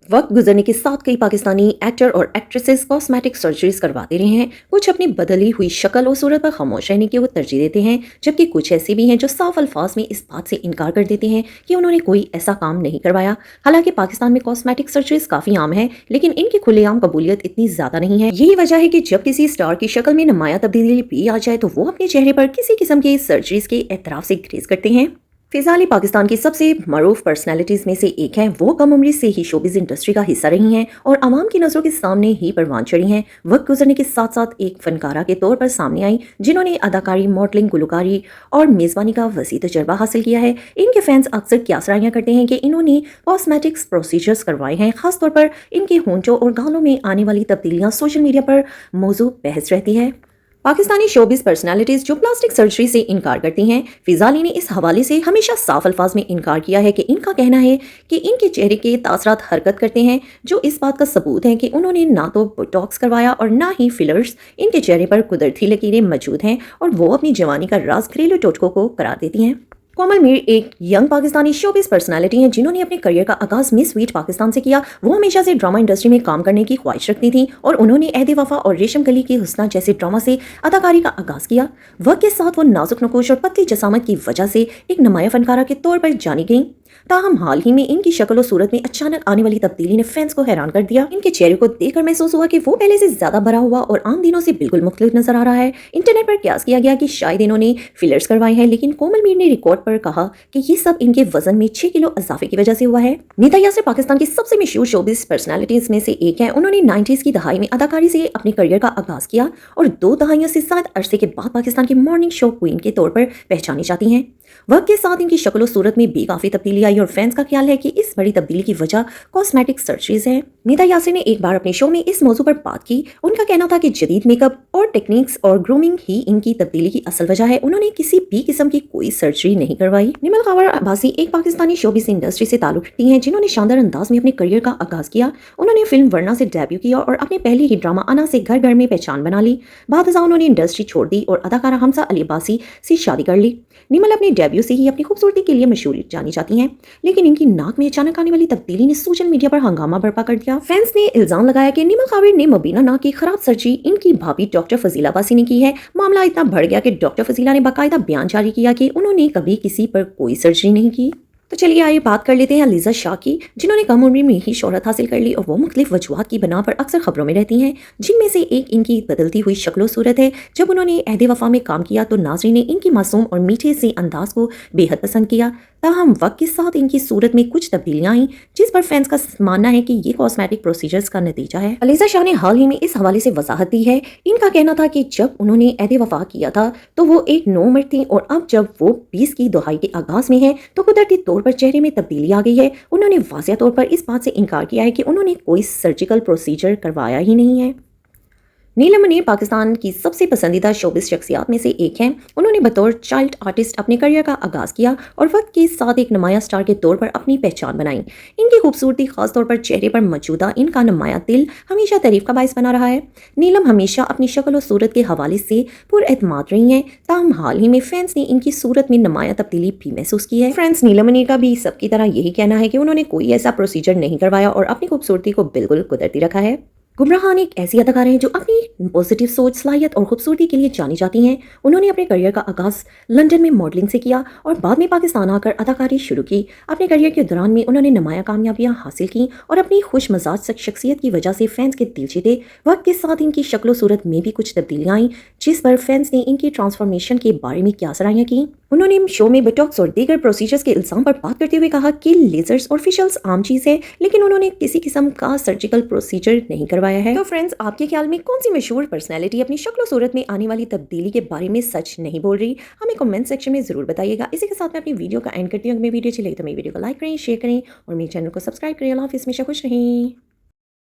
वक्त गुजरने के साथ कई पाकिस्तानी एक्टर और एक्ट्रेसेस कॉस्मेटिक सर्जरीज करवाते रहे हैं। कुछ अपनी बदली हुई शक्ल और सूरत पर खामोश रहने की वो तरजीह देते हैं, जबकि कुछ ऐसे भी हैं जो साफ अल्फाज में इस बात से इनकार कर देते हैं कि उन्होंने कोई ऐसा काम नहीं करवाया। हालांकि पाकिस्तान में कॉस्मेटिक सर्जरीज काफी आम है, लेकिन इनकी खुलेआम कबूलियत इतनी ज्यादा नहीं है। यही वजह है कि जब किसी स्टार की शक्ल में नुमाया तब्दीली भी आ जाए तो वो अपने चेहरे पर किसी किस्म के सर्जरीज के एतराफ से ग्रेज करते हैं। फिजा अली पाकिस्तान की सबसे मरूफ पर्सनैलिटीज़ में से एक हैं। वो कम उम्र से ही शोबिज़ इंडस्ट्री का हिस्सा रही हैं और आवाम की नज़रों के सामने ही परवान चढ़ी हैं। वक्त गुजरने के साथ साथ एक फनकारा के तौर पर सामने आई, जिन्होंने अदाकारी, मॉडलिंग, गुलकारी और मेज़बानी का वसी तजर्बा हासिल किया है। इनके फैंस अक्सर क्या सराहियाँ करते हैं कि इन्होंने कॉस्मेटिक्स प्रोसीजर्स करवाए हैं। खासतौर पर इनके होंठों और गालों में आने वाली तब्दीलियाँ सोशल मीडिया पर मौजू बहस रहती है। पाकिस्तानी शोबिस पर्सनालिटीज जो प्लास्टिक सर्जरी से इनकार करती हैं, फिजा अली ने इस हवाले से हमेशा साफ अल्फाज में इनकार किया है कि इनका कहना है कि इनके चेहरे के तासरात हरकत करते हैं, जो इस बात का सबूत है कि उन्होंने ना तो बोटॉक्स करवाया और ना ही फिलर्स। इनके चेहरे पर कुदरती लकीरें मौजूद हैं और वो अपनी जवानी का राज घरेलू टोटकों को करार देती हैं। कोमल मीर एक यंग पाकिस्तानी शोबिस पर्सनालिटी हैं, जिन्होंने अपने करियर का आगाज मिस स्वीट पाकिस्तान से किया। वो हमेशा से ड्रामा इंडस्ट्री में काम करने की ख्वाहिश रखती थी और उन्होंने अहद वफा और रेशम कली की हुस्ना जैसे ड्रामा से अदाकारी का आगाज किया। वक्त के साथ वो नाजुक नकोश और पतली जसामत की वजह से एक नुमाया फनकारा के तौर पर जानी गई। ताहम हाल ही में इनकी शक्ल और सूरत में अचानक आने वाली तब्दीली ने फैंस को हैरान कर दिया। इनके चेहरे को देखकर महसूस हुआ कि वो पहले से ज्यादा भरा हुआ और आम दिनों से बिल्कुल मुख्तलिफ नजर आ रहा है। इंटरनेट पर कयास किया गया कि शायद इन्होंने फिलर्स करवाए हैं, लेकिन कोमल मीर ने रिकॉर्ड पर कहा कि ये सब इनके वजन में 6 किलो इजाफे की वजह से हुआ है। नीता यासर पाकिस्तान की सबसे मशहूर शोबिस पर्सनालिटीज में से एक है। उन्होंने 90s की दहाई में अदाकारी से अपने करियर का आगाज किया और 2 दहाइयों से ज्यादा अरसे के बाद पाकिस्तान की मॉर्निंग शो क्वीन के तौर पर पहचानी जाती हैं। वक्त के साथ इनकी शक्ल और सूरत में भी काफी तब्दीली आई और फैंस का ख्याल है कि इस बड़ी तब्दीली की वजह कॉस्मेटिक सर्जरीज है। नीता यासर ने एक बार अपने शो में इस मौजू पर बात की। उनका कहना था कि जदीद मेकअप और टेक्निक्स और ग्रूमिंग ही इनकी तब्दीली की असल वजह है। उन्होंने किसी भी किस्म की कोई सर्जरी नहीं करवाई। निमल खबर अब्बासी एक पाकिस्तानी शोबिस इंडस्ट्री से ताल्लुक रखती हैं, जिन्होंने शानदार अंदाज में अपने करियर का आगाज किया। उन्होंने फिल्म वरना से डेब्यू किया और अपने पहले ही ड्रामा अना से घर घर में पहचान बना ली। बाद उन्होंने इंडस्ट्री छोड़ दी और अदाकारा हमजा अली अब्बासी से शादी कर ली। निमल अपने डेब्यू से ही अपनी खूबसूरती के लिए मशहूर जानी जाती हैं, लेकिन इनकी नाक में अचानक आने वाली तब्दीली ने सोशल मीडिया पर हंगामा बर्पा कर दिया। फैंस ने इल्जाम लगाया कि निमल खाविर ने मुबीना नाक की खराब सर्जरी इनकी भाभी डॉक्टर फजीला अब्बासी ने की है। मामला इतना बढ़ गया कि डॉक्टर फजीला ने बाकायदा बयान जारी किया कि उन्होंने कभी किसी पर कोई सर्जरी नहीं की। तो चलिए आइए बात कर लेते हैं अलीज़ा शाह की, जिन्होंने कम उम्र में ही शोहरत हासिल कर ली और वो मुख्तलिफ वजूहात की बना पर अक्सर खबरों में रहती हैं, जिनमें से एक इनकी बदलती हुई शक्ल सूरत है। जब उन्होंने अहद वफा में काम किया तो नाज़रीन ने इनकी मासूम और मीठे से अंदाज को बेहद पसंद किया। ताहम वक्त के साथ इनकी सूरत में कुछ तब्दीलियां आई, जिस पर फैंस का मानना है कि ये कॉस्मेटिक प्रोसीजर्स का नतीजा है। अलीज़ा शाह ने हाल ही में इस हवाले से वजाहत दी है। इनका कहना था कि जब उन्होंने अहद वफा किया था तो वो एक नौमर्द थी और अब जब वो 20 की दहाई के आगाज में है तो कुदरती तौर पर चेहरे में तब्दीली आ गई है। उन्होंने वाज़ेह तौर पर इस बात से इनकार किया है कि उन्होंने कोई सर्जिकल प्रोसीजर करवाया ही नहीं है। नीलम मुनीर पाकिस्तान की सबसे पसंदीदा शोबिस शख्सियात में से एक हैं। उन्होंने बतौर चाइल्ड आर्टिस्ट अपने करियर का आगाज किया और वक्त के साथ एक नुमाया स्टार के तौर पर अपनी पहचान बनाई। इनकी खूबसूरती, खासतौर पर चेहरे पर मौजूदा इनका नुमाया दिल, हमेशा तारीफ का बायस बना रहा है। नीलम हमेशा अपनी शक्ल और सूरत के हवाले से पुरएतमाद रही हैं। ताहम हाल ही में फैंस ने इनकी सूरत में नुमाया तब्दीली भी महसूस की है। फ्रेंड्स, नीलम मुनीर का भी सबकी तरह यही कहना है कि उन्होंने कोई ऐसा प्रोसीजर नहीं करवाया और अपनी खूबसूरती को बिल्कुल कुदरती रखा है। गुमराह खान एक ऐसी अदाकारा है जो अपनी पॉजिटिव सोच, सलाहियत और खूबसूरती के लिए जानी जाती हैं। उन्होंने अपने करियर का आगाज लंदन में मॉडलिंग से किया और बाद में पाकिस्तान आकर अदाकारी शुरू की। अपने करियर के दौरान में उन्होंने नुमाया कामयाबियां हासिल की और अपनी खुश मजाज शख्सियत की वजह से फैंस के दिल जीते। वक्त के साथ इनकी शक्ल सूरत में भी कुछ तब्दीलियां आई, जिस पर फैंस ने इनकी ट्रांसफॉर्मेशन के बारे में क्या सराहियां की। उन्होंने शो में बोटॉक्स और दीगर प्रोसीजर्स के इल्जाम पर बात करते हुए कहा कि लेजर्स और फेशियल्स आम चीज़ है, लेकिन उन्होंने किसी किस्म का सर्जिकल प्रोसीजर नहीं करवाया है। तो फ्रेंड्स, आपके ख्याल में कौन सी मशहूर पर्सनैलिटी अपनी शक्ल सूरत में आने वाली तब्दीली के बारे में सच नहीं बोल रही? हमें कमेंट सेक्शन में जरूर बताइएगा। इसी के साथ मैं अपनी वीडियो का एंड करती हूँ। अगर मेरी वीडियो अच्छी लगी तो मेरी वीडियो को लाइक करें, शेयर करें और मेरे चैनल को सब्सक्राइब करें। अल्लाह हाफिज़, हमेशा खुश रहें।